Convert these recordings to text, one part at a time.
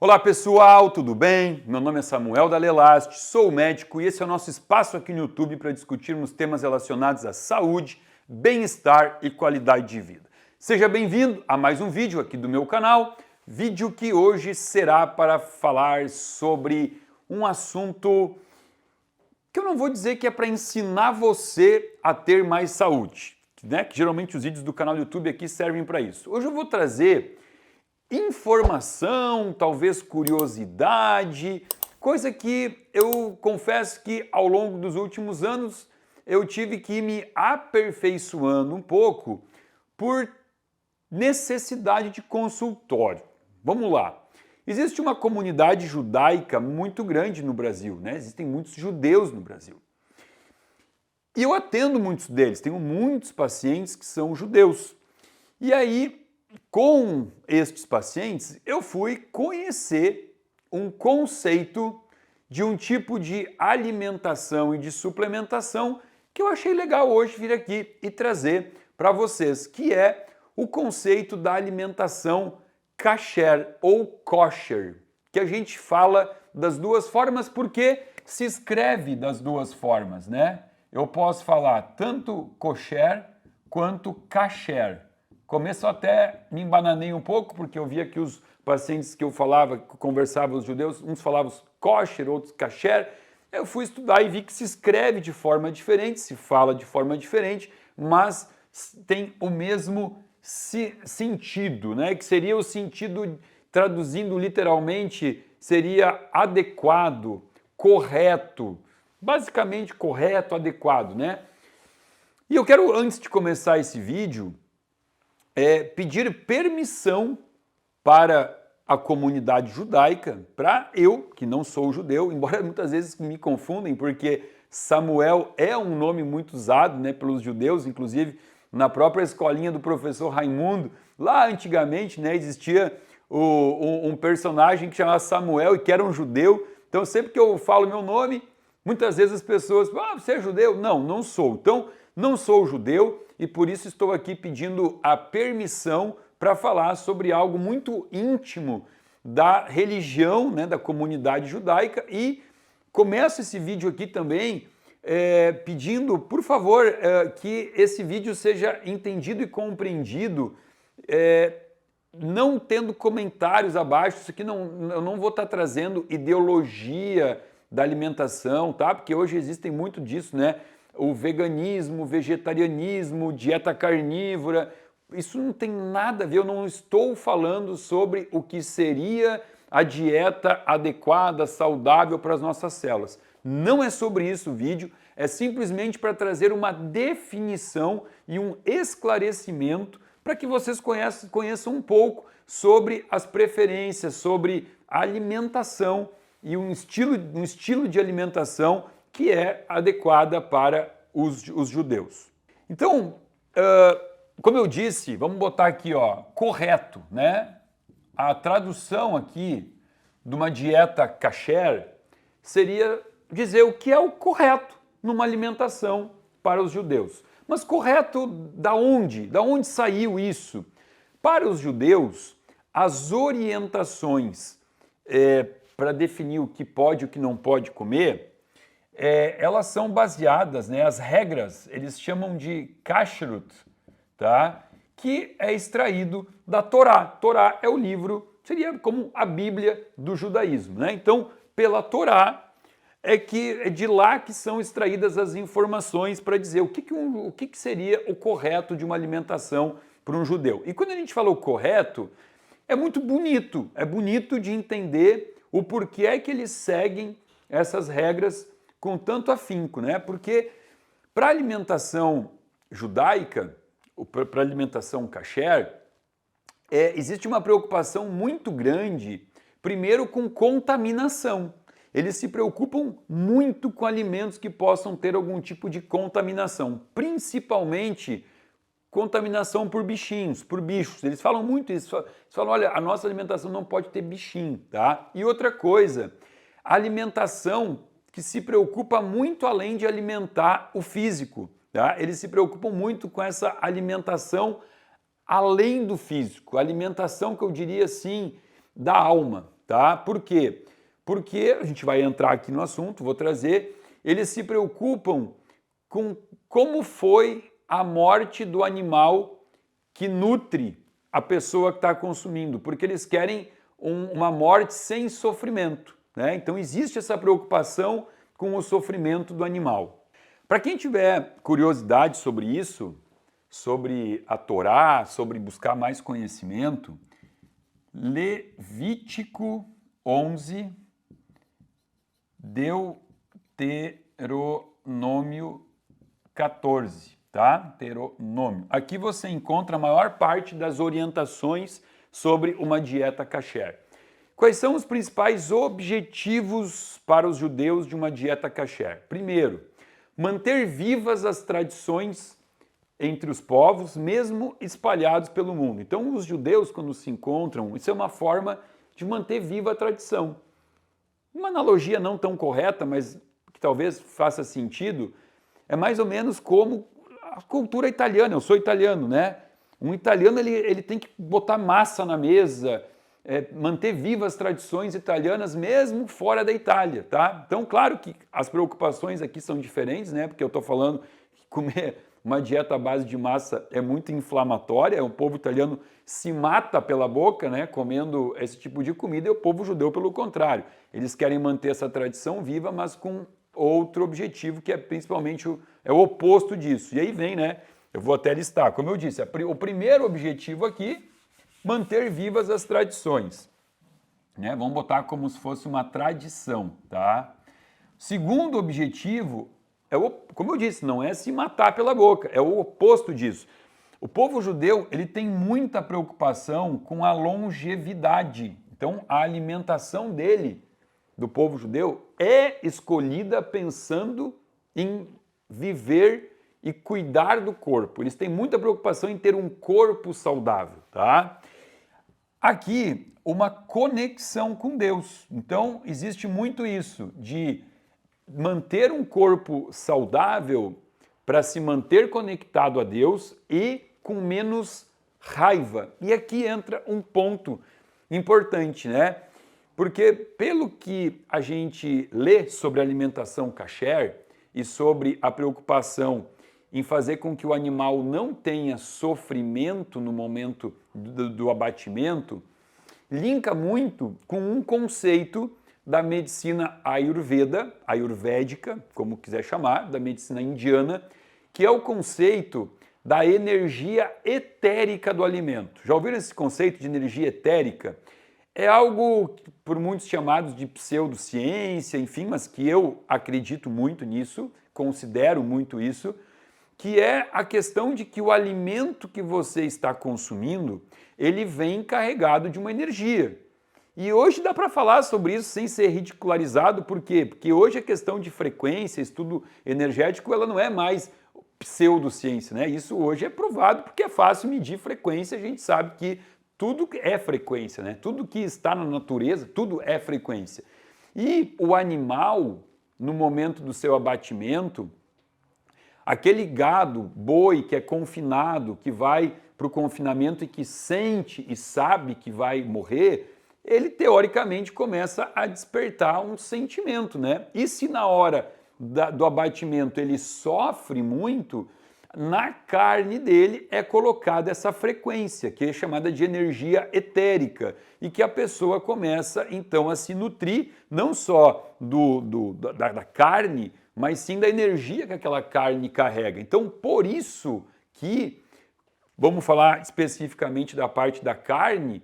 Olá pessoal, tudo bem? Meu nome é Samuel Dalelast, sou médico e esse é o nosso espaço aqui no YouTube para discutirmos temas relacionados à saúde, bem-estar e qualidade de vida. Seja bem-vindo a mais um vídeo aqui do meu canal, vídeo que hoje será para falar sobre um assunto que eu não vou dizer que é para ensinar você a ter mais saúde, né? Que geralmente os vídeos do canal do YouTube aqui servem para isso. Hoje eu vou trazer informação, talvez curiosidade, coisa que eu confesso que ao longo dos últimos anos eu tive que ir me aperfeiçoando um pouco por necessidade de consultório. Vamos lá. Existe uma comunidade judaica muito grande no Brasil, né? Existem muitos judeus no Brasil. E eu atendo muitos deles, tenho muitos pacientes que são judeus. E aí, com estes pacientes, eu fui conhecer um conceito de um tipo de alimentação e de suplementação que eu achei legal hoje vir aqui e trazer para vocês, que é o conceito da alimentação kasher ou kosher, que a gente fala das duas formas porque se escreve das duas formas, né? Eu posso falar tanto kosher quanto kasher. Começo até me embananei um pouco, porque eu via que os pacientes que eu falava, que conversava os judeus, uns falavam kosher, outros kasher. Eu fui estudar e vi que se escreve de forma diferente, se fala de forma diferente, mas tem o mesmo sentido, né? Que seria o sentido, traduzindo literalmente, seria adequado, correto, basicamente correto, adequado, né? E eu quero, antes de começar esse vídeo, pedir permissão para a comunidade judaica, para eu, que não sou judeu, embora muitas vezes me confundem, porque Samuel é um nome muito usado, né, pelos judeus, inclusive na própria escolinha do professor Raimundo, lá antigamente, né, existia um personagem que chamava Samuel e que era um judeu. Então sempre que eu falo meu nome, muitas vezes as pessoas falam, você é judeu? Não, não sou. Então, não sou judeu e por isso estou aqui pedindo a permissão para falar sobre algo muito íntimo da religião, né, da comunidade judaica, e começo esse vídeo aqui também pedindo, por favor, que esse vídeo seja entendido e compreendido, não tendo comentários abaixo. Isso aqui eu não vou estar trazendo ideologia da alimentação, tá? Porque hoje existem muito disso, né? O veganismo, o vegetarianismo, dieta carnívora, isso não tem nada a ver, eu não estou falando sobre o que seria a dieta adequada, saudável para as nossas células. Não é sobre isso o vídeo, é simplesmente para trazer uma definição e um esclarecimento para que vocês conheçam um pouco sobre as preferências, sobre a alimentação e um estilo de alimentação que é adequada para os judeus. Então, como eu disse, vamos botar aqui, ó, correto, né? A tradução aqui de uma dieta kasher seria dizer o que é o correto numa alimentação para os judeus. Mas correto da onde? Da onde saiu isso? Para os judeus, as orientações para definir o que pode e o que não pode comer, elas são baseadas, né, as regras, eles chamam de kashrut, tá? Que é extraído da Torá. Torá é o livro, seria como a Bíblia do judaísmo, né? Então, pela Torá, é de lá que são extraídas as informações para dizer o que seria o correto de uma alimentação para um judeu. E quando a gente fala o correto, é muito bonito, é bonito de entender o porquê é que eles seguem essas regras com tanto afinco, né? Porque para a alimentação judaica, para a alimentação kasher, existe uma preocupação muito grande, primeiro com contaminação. Eles se preocupam muito com alimentos que possam ter algum tipo de contaminação, principalmente contaminação por bichinhos, por bichos. Eles falam muito isso, eles falam, olha, a nossa alimentação não pode ter bichinho, tá? E outra coisa, a alimentação que se preocupa muito além de alimentar o físico, tá? Eles se preocupam muito com essa alimentação além do físico, alimentação que eu diria assim, da alma, tá? Por quê? Porque a gente vai entrar aqui no assunto, vou trazer, eles se preocupam com como foi a morte do animal que nutre a pessoa que está consumindo, porque eles querem uma morte sem sofrimento, né? Então existe essa preocupação com o sofrimento do animal. Para quem tiver curiosidade sobre isso, sobre a Torá, sobre buscar mais conhecimento, Levítico 11, Deuteronômio 14, tá? Deuteronômio. Aqui você encontra a maior parte das orientações sobre uma dieta kasher. Quais são os principais objetivos para os judeus de uma dieta kasher? Primeiro, manter vivas as tradições entre os povos, mesmo espalhados pelo mundo. Então, os judeus, quando se encontram, isso é uma forma de manter viva a tradição. Uma analogia não tão correta, mas que talvez faça sentido, é mais ou menos como a cultura italiana. Eu sou italiano, né? Um italiano ele tem que botar massa na mesa, manter vivas as tradições italianas mesmo fora da Itália, tá? Então, claro que as preocupações aqui são diferentes, né? Porque eu estou falando que comer uma dieta à base de massa é muito inflamatória, o povo italiano se mata pela boca, né, comendo esse tipo de comida, e o povo judeu, pelo contrário. Eles querem manter essa tradição viva, mas com outro objetivo, que é principalmente o oposto disso. E aí vem, né, eu vou até listar, como eu disse, o primeiro objetivo aqui, manter vivas as tradições. Né? Vamos botar como se fosse uma tradição, tá? Segundo objetivo, como eu disse, não é se matar pela boca, é o oposto disso. O povo judeu ele tem muita preocupação com a longevidade. Então, a alimentação do povo judeu, é escolhida pensando em viver e cuidar do corpo. Eles têm muita preocupação em ter um corpo saudável, tá? Aqui, uma conexão com Deus. Então, existe muito isso de manter um corpo saudável para se manter conectado a Deus e com menos raiva. E aqui entra um ponto importante, né? Porque pelo que a gente lê sobre alimentação kasher e sobre a preocupação em fazer com que o animal não tenha sofrimento no momento do abatimento, linka muito com um conceito da medicina ayurvédica, como quiser chamar, da medicina indiana, que é o conceito da energia etérica do alimento. Já ouviram esse conceito de energia etérica? É algo por muitos chamados de pseudociência, enfim, mas que eu acredito muito nisso, considero muito isso, que é a questão de que o alimento que você está consumindo, ele vem carregado de uma energia. E hoje dá para falar sobre isso sem ser ridicularizado, por quê? Porque hoje a questão de frequência, estudo energético, ela não é mais pseudociência, né? Isso hoje é provado porque é fácil medir frequência, a gente sabe que tudo é frequência, né? Tudo que está na natureza, tudo é frequência. E o animal, no momento do seu abatimento, aquele gado, boi que é confinado, que vai para o confinamento e que sente e sabe que vai morrer, ele teoricamente começa a despertar um sentimento, né? E se na hora do abatimento ele sofre muito, na carne dele é colocada essa frequência, que é chamada de energia etérica, e que a pessoa começa então a se nutrir não só da carne, mas sim da energia que aquela carne carrega. Então, por isso que, vamos falar especificamente da parte da carne,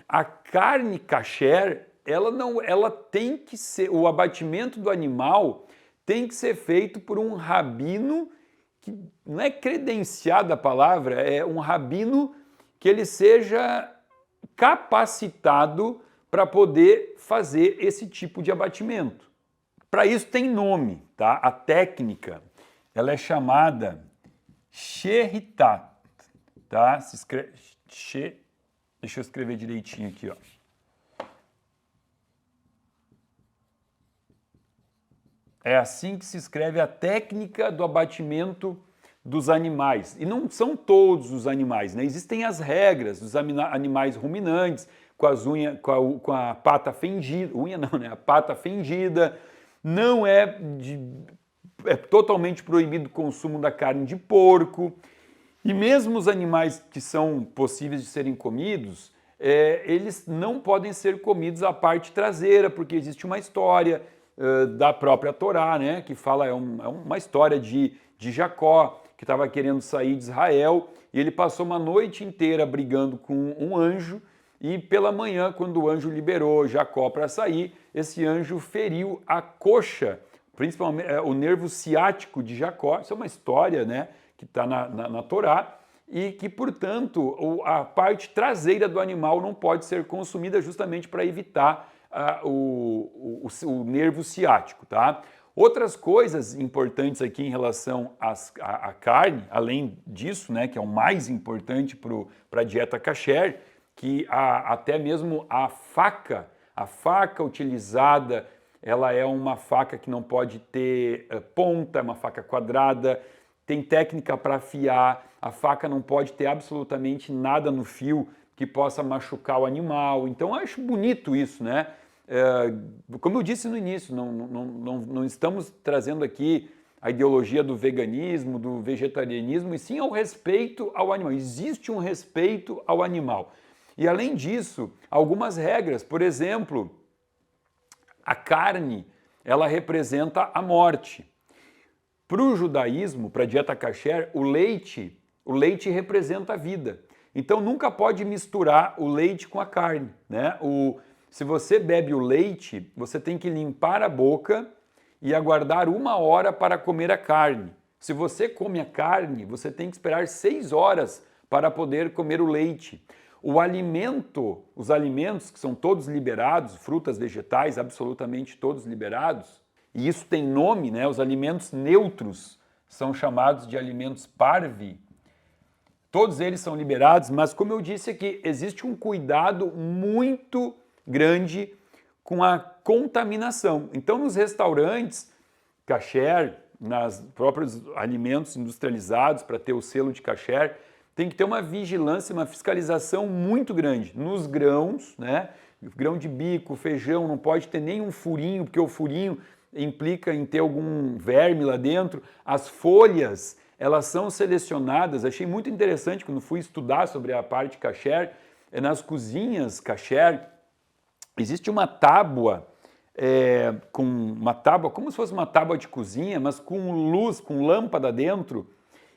a carne kasher, ela tem que ser, o abatimento do animal tem que ser feito por um rabino que não é credenciado a palavra, é um rabino que ele seja capacitado para poder fazer esse tipo de abatimento. Para isso tem nome, tá? A técnica, ela é chamada Shehitat, tá? Se escreve deixa eu escrever direitinho aqui, ó. É assim que se escreve a técnica do abatimento dos animais. E não são todos os animais, né? Existem as regras dos animais ruminantes, com as unhas, com a pata fendida, unha não, né? A pata fendida, não é totalmente proibido o consumo da carne de porco. E mesmo os animais que são possíveis de serem comidos, eles não podem ser comidos a parte traseira, porque existe uma história da própria Torá, né, que fala, é uma história de Jacó, que estava querendo sair de Israel, e ele passou uma noite inteira brigando com um anjo, e pela manhã, quando o anjo liberou Jacó para sair, esse anjo feriu a coxa, principalmente o nervo ciático de Jacó. Isso é uma história, né, que está na Torá, e que, portanto, a parte traseira do animal não pode ser consumida justamente para evitar o nervo ciático, tá? Outras coisas importantes aqui em relação à carne, além disso, né, que é o mais importante para a dieta kasher, que até mesmo a faca utilizada, ela é uma faca que não pode ter ponta, é uma faca quadrada, tem técnica para afiar, a faca não pode ter absolutamente nada no fio que possa machucar o animal. Então eu acho bonito isso, né? Como eu disse no início, não estamos trazendo aqui a ideologia do veganismo, do vegetarianismo, e sim ao respeito ao animal. Existe um respeito ao animal. E além disso, algumas regras, por exemplo, a carne, ela representa a morte. Para o judaísmo, para a dieta kasher, o leite representa a vida. Então nunca pode misturar o leite com a carne, né? Se você bebe o leite, você tem que limpar a boca e aguardar 1 hora para comer a carne. Se você come a carne, você tem que esperar 6 horas para poder comer o leite. Os alimentos que são todos liberados, frutas, vegetais, absolutamente todos liberados, e isso tem nome, né? Os alimentos neutros são chamados de alimentos parvi. Todos eles são liberados, mas como eu disse aqui, existe um cuidado muito grande com a contaminação. Então, nos restaurantes kasher, nos próprios alimentos industrializados para ter o selo de kasher, tem que ter uma vigilância, uma fiscalização muito grande. Nos grãos, né? Grão de bico, feijão, não pode ter nenhum furinho, porque o furinho implica em ter algum verme lá dentro. As folhas, elas são selecionadas. Achei muito interessante quando fui estudar sobre a parte kasher, nas cozinhas kasher, existe uma tábua, como se fosse uma tábua de cozinha, mas com luz, com lâmpada dentro,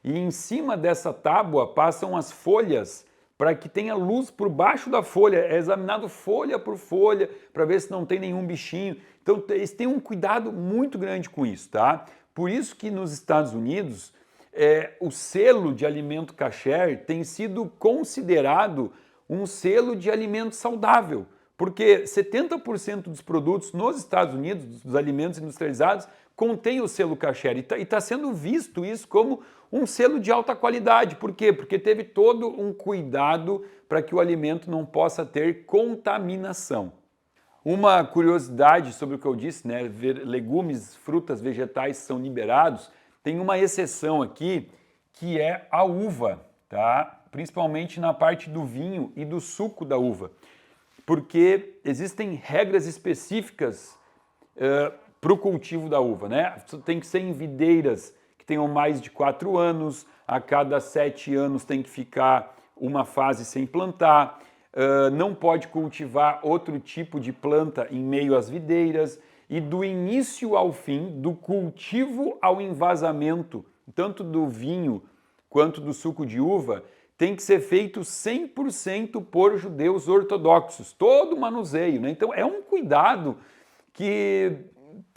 e em cima dessa tábua passam as folhas para que tenha luz por baixo da folha, é examinado folha por folha para ver se não tem nenhum bichinho. Então eles têm um cuidado muito grande com isso, tá? Por isso que nos Estados Unidos o selo de alimento kasher tem sido considerado um selo de alimento saudável, porque 70% dos produtos nos Estados Unidos, dos alimentos industrializados, contém o selo kasher, e está sendo visto isso como um selo de alta qualidade. Por quê? Porque teve todo um cuidado para que o alimento não possa ter contaminação. Uma curiosidade sobre o que eu disse, né? Legumes, frutas, vegetais são liberados. Tem uma exceção aqui, que é a uva, tá? Principalmente na parte do vinho e do suco da uva, porque existem regras específicas para o cultivo da uva, né? Tem que ser em videiras que tenham mais de 4 anos, a cada 7 anos tem que ficar uma fase sem plantar, não pode cultivar outro tipo de planta em meio às videiras, e do início ao fim, do cultivo ao envasamento, tanto do vinho quanto do suco de uva, tem que ser feito 100% por judeus ortodoxos, todo o manuseio, né? Então é um cuidado que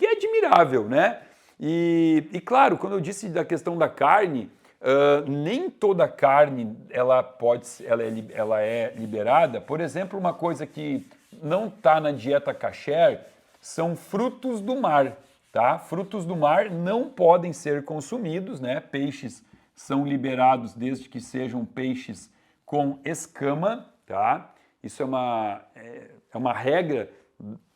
é admirável, né? E claro, quando eu disse da questão da carne, nem toda carne ela é liberada. Por exemplo, uma coisa que não está na dieta kasher são frutos do mar, tá? Frutos do mar não podem ser consumidos, né? Peixes são liberados desde que sejam peixes com escama, tá? Isso é uma regra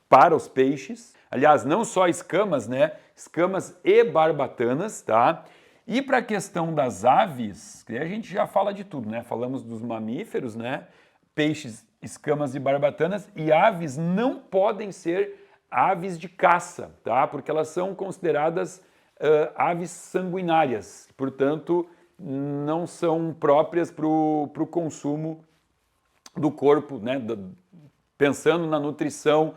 para os peixes. Aliás, não só escamas, né? Escamas e barbatanas, tá? E para a questão das aves, a gente já fala de tudo, né? Falamos dos mamíferos, né? Peixes escamas e barbatanas, e aves não podem ser aves de caça, tá? Porque elas são consideradas aves sanguinárias, portanto, não são próprias para o consumo do corpo, né? Pensando na nutrição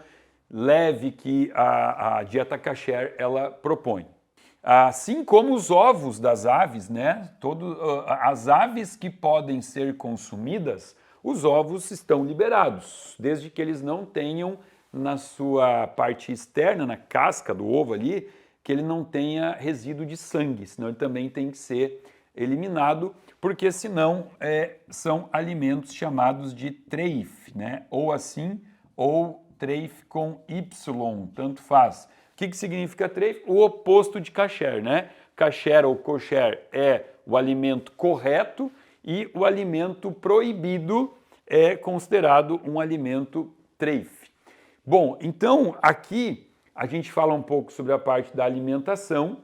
leve que a dieta kasher ela propõe. Assim como os ovos das aves, né? As aves que podem ser consumidas, os ovos estão liberados, desde que eles não tenham na sua parte externa, na casca do ovo ali, que ele não tenha resíduo de sangue, senão ele também tem que ser eliminado, porque senão são alimentos chamados de treif, né? Ou assim, ou treif com Y, tanto faz. O que significa treif? O oposto de kasher, né? Kasher ou kosher é o alimento correto e o alimento proibido é considerado um alimento treif. Bom, então aqui a gente fala um pouco sobre a parte da alimentação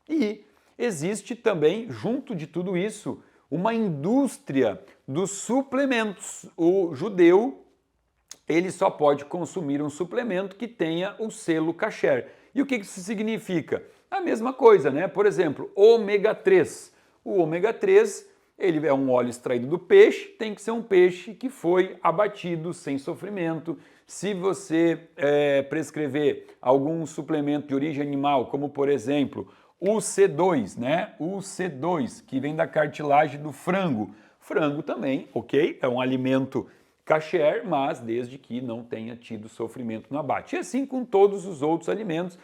e existe também, junto de tudo isso, uma indústria dos suplementos. O judeu, ele só pode consumir um suplemento que tenha o selo kasher. E o que isso significa? A mesma coisa, né? Por exemplo, ômega 3. O ômega 3, ele é um óleo extraído do peixe, tem que ser um peixe que foi abatido sem sofrimento. Se você prescrever algum suplemento de origem animal, como por exemplo o C2, né? O C2, que vem da cartilagem do frango. Frango também, ok? É um alimento kasher, mas desde que não tenha tido sofrimento no abate. E assim com todos os outros alimentos,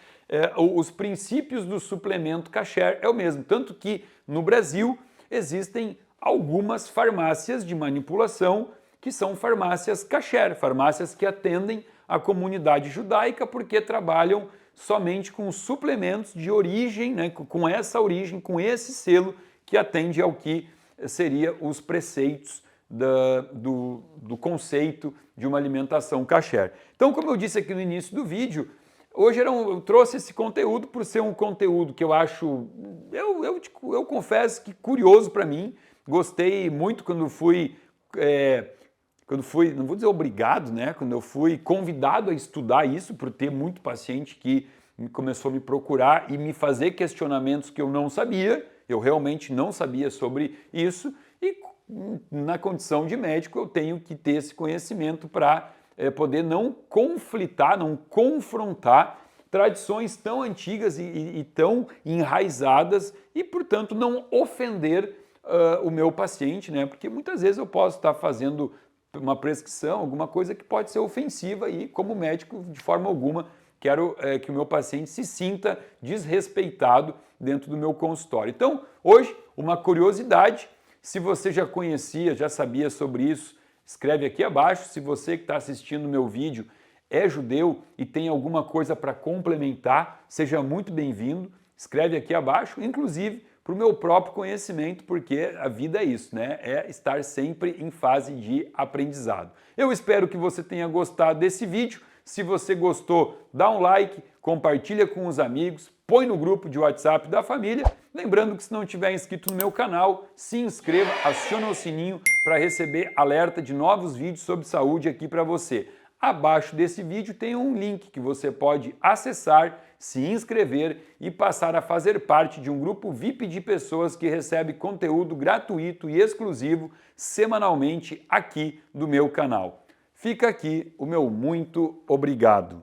os princípios do suplemento kasher é o mesmo. Tanto que no Brasil existem algumas farmácias de manipulação que são farmácias kasher, farmácias que atendem a comunidade judaica porque trabalham somente com suplementos de origem, né, com essa origem, com esse selo que atende ao que seria os preceitos do conceito de uma alimentação kasher. Então, como eu disse aqui no início do vídeo, hoje eu trouxe esse conteúdo por ser um conteúdo que eu acho, eu confesso que curioso para mim. Gostei muito quando fui, não vou dizer obrigado, né? Quando eu fui convidado a estudar isso, por ter muito paciente que começou a me procurar e me fazer questionamentos que eu não sabia, eu realmente não sabia sobre isso, e na condição de médico eu tenho que ter esse conhecimento para poder não conflitar, não confrontar tradições tão antigas e tão enraizadas e, portanto, não ofender o meu paciente, né? Porque muitas vezes eu posso estar fazendo uma prescrição, alguma coisa que pode ser ofensiva e, como médico, de forma alguma, quero que o meu paciente se sinta desrespeitado dentro do meu consultório. Então, hoje, uma curiosidade. Se você já conhecia, já sabia sobre isso, escreve aqui abaixo. Se você que está assistindo o meu vídeo é judeu e tem alguma coisa para complementar, seja muito bem-vindo. Escreve aqui abaixo, inclusive para o meu próprio conhecimento, porque a vida é isso, né? É estar sempre em fase de aprendizado. Eu espero que você tenha gostado desse vídeo. Se você gostou, dá um like, compartilha com os amigos, põe no grupo de WhatsApp da família. Lembrando que se não estiver inscrito no meu canal, se inscreva, aciona o sininho para receber alerta de novos vídeos sobre saúde aqui para você. Abaixo desse vídeo tem um link que você pode acessar, se inscrever e passar a fazer parte de um grupo VIP de pessoas que recebe conteúdo gratuito e exclusivo semanalmente aqui do meu canal. Fica aqui o meu muito obrigado.